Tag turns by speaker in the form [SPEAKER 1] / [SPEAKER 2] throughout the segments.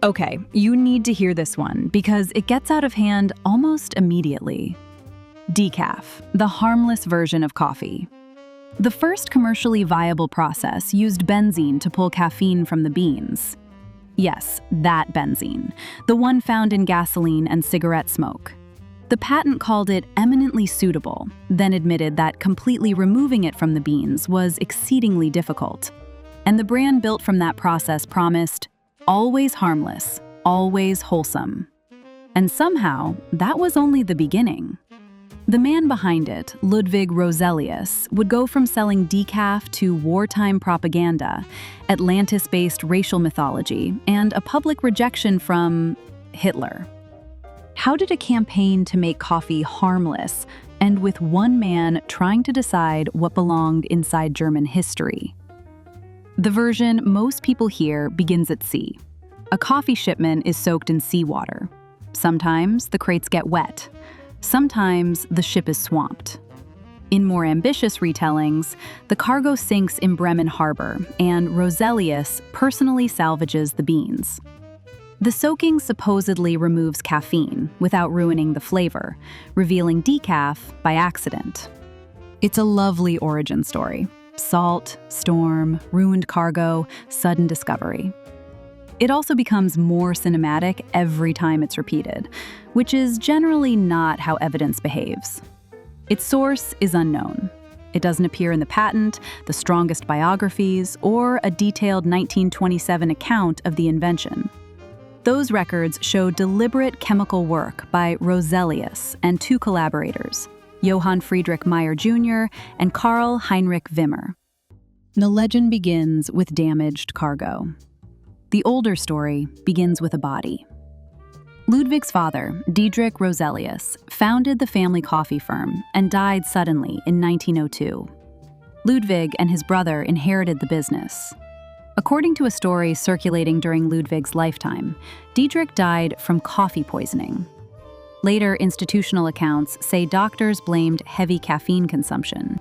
[SPEAKER 1] Okay, you need to hear this one because it gets out of hand almost immediately. Decaf, the harmless version of coffee. The first commercially viable process used benzene to pull caffeine from the beans. Yes, that benzene, the one found in gasoline and cigarette smoke. The patent called it eminently suitable, then admitted that completely removing it from the beans was exceedingly difficult. And the brand built from that process promised, always harmless, always wholesome. And somehow, that was only the beginning. The man behind it, Ludwig Roselius, would go from selling decaf to wartime propaganda, Atlantis-based racial mythology, and a public rejection from Hitler. How did a campaign to make coffee harmless end with one man trying to decide what belonged inside German history? The version most people hear begins at sea. A coffee shipment is soaked in seawater. Sometimes the crates get wet. Sometimes the ship is swamped. In more ambitious retellings, the cargo sinks in Bremen harbor, and Roselius personally salvages the beans. The soaking supposedly removes caffeine without ruining the flavor, revealing decaf by accident. It's a lovely origin story. Salt, storm, ruined cargo, sudden discovery. It also becomes more cinematic every time it's repeated, which is generally not how evidence behaves. Its source is unknown. It doesn't appear in the patent, the strongest biographies, or a detailed 1927 account of the invention. Those records show deliberate chemical work by Roselius and two collaborators, Johann Friedrich Meyer Jr. and Karl Heinrich Wimmer. The legend begins with damaged cargo. The older story begins with a body. Ludwig's father, Diedrich Roselius, founded the family coffee firm and died suddenly in 1902. Ludwig and his brother inherited the business. According to a story circulating during Ludwig's lifetime, Diedrich died from coffee poisoning. Later institutional accounts say doctors blamed heavy caffeine consumption.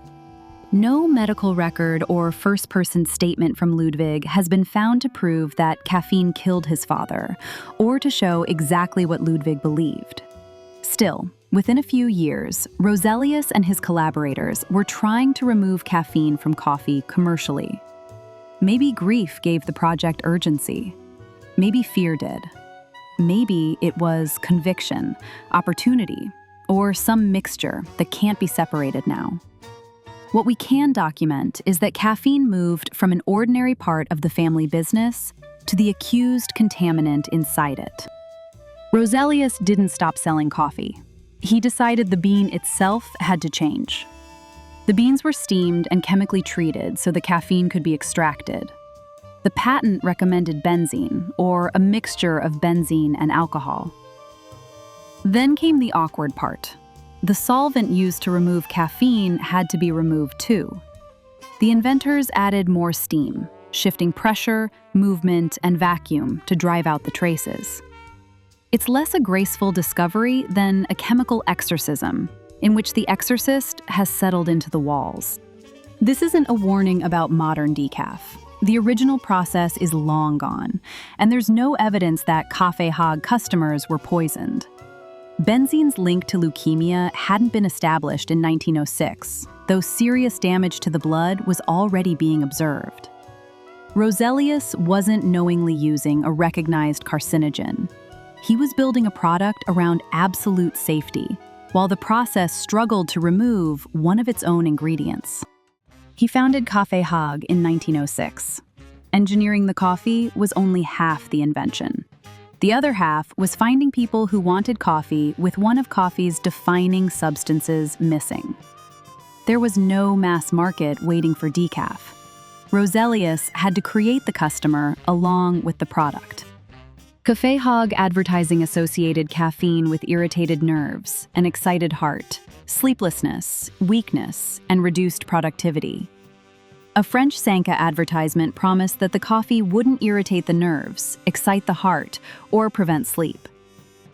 [SPEAKER 1] No medical record or first-person statement from Ludwig has been found to prove that caffeine killed his father, or to show exactly what Ludwig believed. Still, within a few years, Roselius and his collaborators were trying to remove caffeine from coffee commercially. Maybe grief gave the project urgency. Maybe fear did. Maybe it was conviction, opportunity, or some mixture that can't be separated now. What we can document is that caffeine moved from an ordinary part of the family business to the accused contaminant inside it. Roselius didn't stop selling coffee. He decided the bean itself had to change. The beans were steamed and chemically treated so the caffeine could be extracted. The patent recommended benzene, or a mixture of benzene and alcohol. Then came the awkward part. The solvent used to remove caffeine had to be removed too. The inventors added more steam, shifting pressure, movement, and vacuum to drive out the traces. It's less a graceful discovery than a chemical exorcism, in which the exorcist has settled into the walls. This isn't a warning about modern decaf. The original process is long gone, and there's no evidence that Kaffee customers were poisoned. Benzene's link to leukemia hadn't been established in 1906, though serious damage to the blood was already being observed. Roselius wasn't knowingly using a recognized carcinogen. He was building a product around absolute safety, while the process struggled to remove one of its own ingredients. He founded Kaffee in 1906. Engineering the coffee was only half the invention. The other half was finding people who wanted coffee with one of coffee's defining substances missing. There was no mass market waiting for decaf. Roselius had to create the customer along with the product. Kaffee advertising associated caffeine with irritated nerves, an excited heart, sleeplessness, weakness, and reduced productivity. A French Sanka advertisement promised that the coffee wouldn't irritate the nerves, excite the heart, or prevent sleep.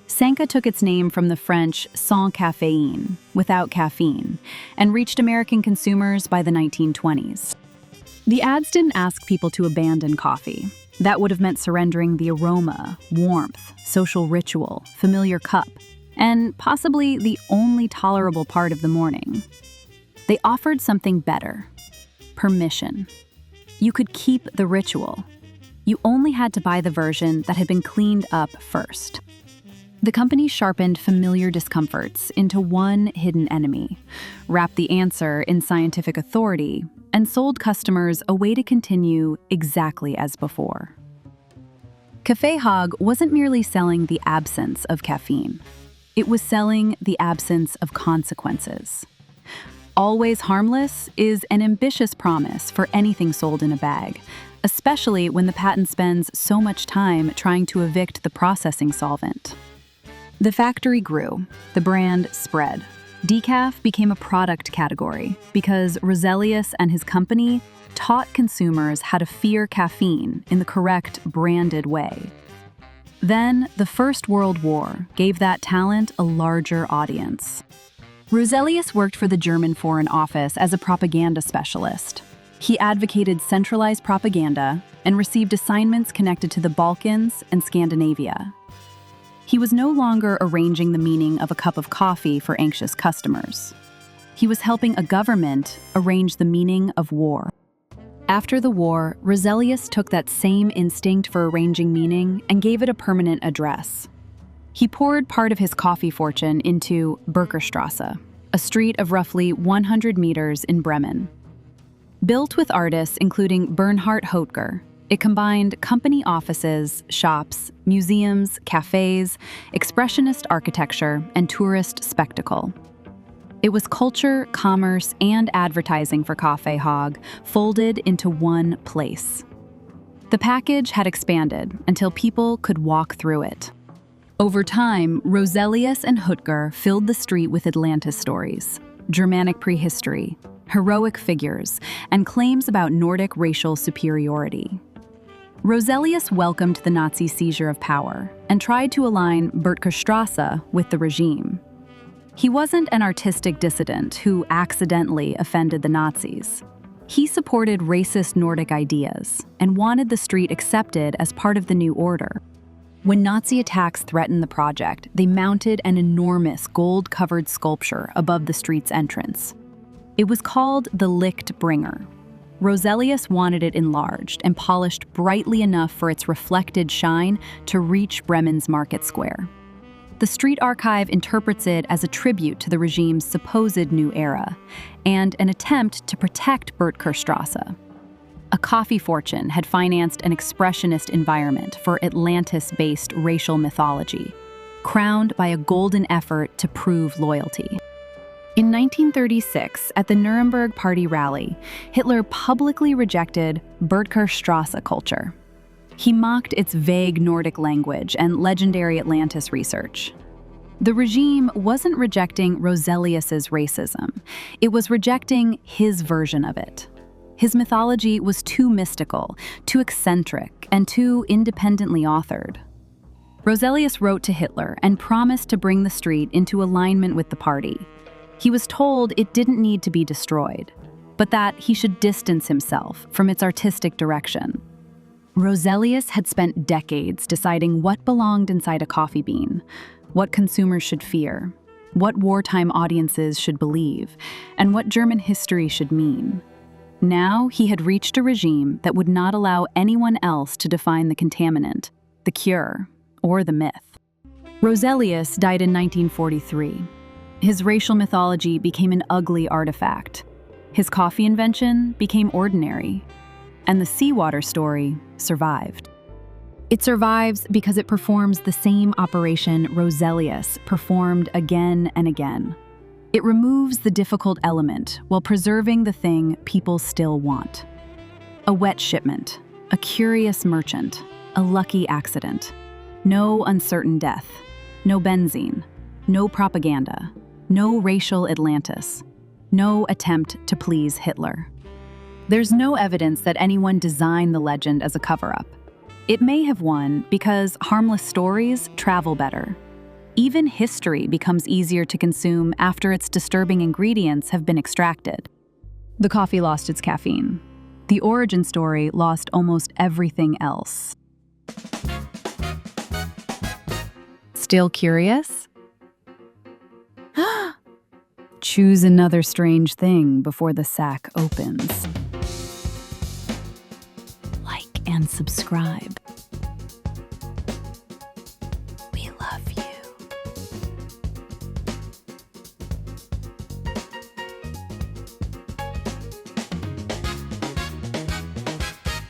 [SPEAKER 1] Sanka took its name from the French sans caféine, without caffeine, and reached American consumers by the 1920s. The ads didn't ask people to abandon coffee. That would have meant surrendering the aroma, warmth, social ritual, familiar cup, and possibly the only tolerable part of the morning. They offered something better: permission. You could keep the ritual. You only had to buy the version that had been cleaned up first. The company sharpened familiar discomforts into one hidden enemy, wrapped the answer in scientific authority, and sold customers a way to continue exactly as before. Café Hague wasn't merely selling the absence of caffeine. It was selling the absence of consequences. Always harmless is an ambitious promise for anything sold in a bag, especially when the patent spends so much time trying to evict the processing solvent. The factory grew, the brand spread. Decaf became a product category because Roselius and his company taught consumers how to fear caffeine in the correct branded way. Then, the First World War gave that talent a larger audience. Roselius worked for the German Foreign Office as a propaganda specialist. He advocated centralized propaganda and received assignments connected to the Balkans and Scandinavia. He was no longer arranging the meaning of a cup of coffee for anxious customers. He was helping a government arrange the meaning of war. After the war, Roselius took that same instinct for arranging meaning and gave it a permanent address. He poured part of his coffee fortune into Böttcherstraße, a street of roughly 100 meters in Bremen. Built with artists including Bernhard Hoetger, it combined company offices, shops, museums, cafes, expressionist architecture, and tourist spectacle. It was culture, commerce, and advertising for Café Hague folded into one place. The package had expanded until people could walk through it. Over time, Roselius and Hoetger filled the street with Atlantis stories, Germanic prehistory, heroic figures, and claims about Nordic racial superiority. Roselius welcomed the Nazi seizure of power and tried to align Böttcherstraße with the regime. He wasn't an artistic dissident who accidentally offended the Nazis. He supported racist Nordic ideas and wanted the street accepted as part of the new order. When Nazi attacks threatened the project, they mounted an enormous gold-covered sculpture above the street's entrance. It was called the Lichtbringer. Roselius wanted it enlarged and polished brightly enough for its reflected shine to reach Bremen's market square. The street archive interprets it as a tribute to the regime's supposed new era and an attempt to protect Böttcherstraße. A coffee fortune had financed an expressionist environment for Atlantis-based racial mythology, crowned by a golden effort to prove loyalty. In 1936, at the Nuremberg Party rally, Hitler publicly rejected Böttcherstraße culture. He mocked its vague Nordic language and legendary Atlantis research. The regime wasn't rejecting Roselius's racism. It was rejecting his version of it. His mythology was too mystical, too eccentric, and too independently authored. Roselius wrote to Hitler and promised to bring the street into alignment with the party. He was told it didn't need to be destroyed, but that he should distance himself from its artistic direction. Roselius had spent decades deciding what belonged inside a coffee bean, what consumers should fear, what wartime audiences should believe, and what German history should mean. Now he had reached a regime that would not allow anyone else to define the contaminant, the cure, or the myth. Roselius died in 1943. His racial mythology became an ugly artifact. His coffee invention became ordinary. And the Seawater story survived. It survives because it performs the same operation Roselius performed again and again. It removes the difficult element while preserving the thing people still want. A wet shipment, a curious merchant, a lucky accident. No uncertain death, no benzene, no propaganda, no racial Atlantis, no attempt to please Hitler. There's no evidence that anyone designed the legend as a cover-up. It may have won because harmless stories travel better. Even history becomes easier to consume after its disturbing ingredients have been extracted. The coffee lost its caffeine. The origin story lost almost everything else. Still curious? Choose another strange thing before the sack opens. Like and subscribe.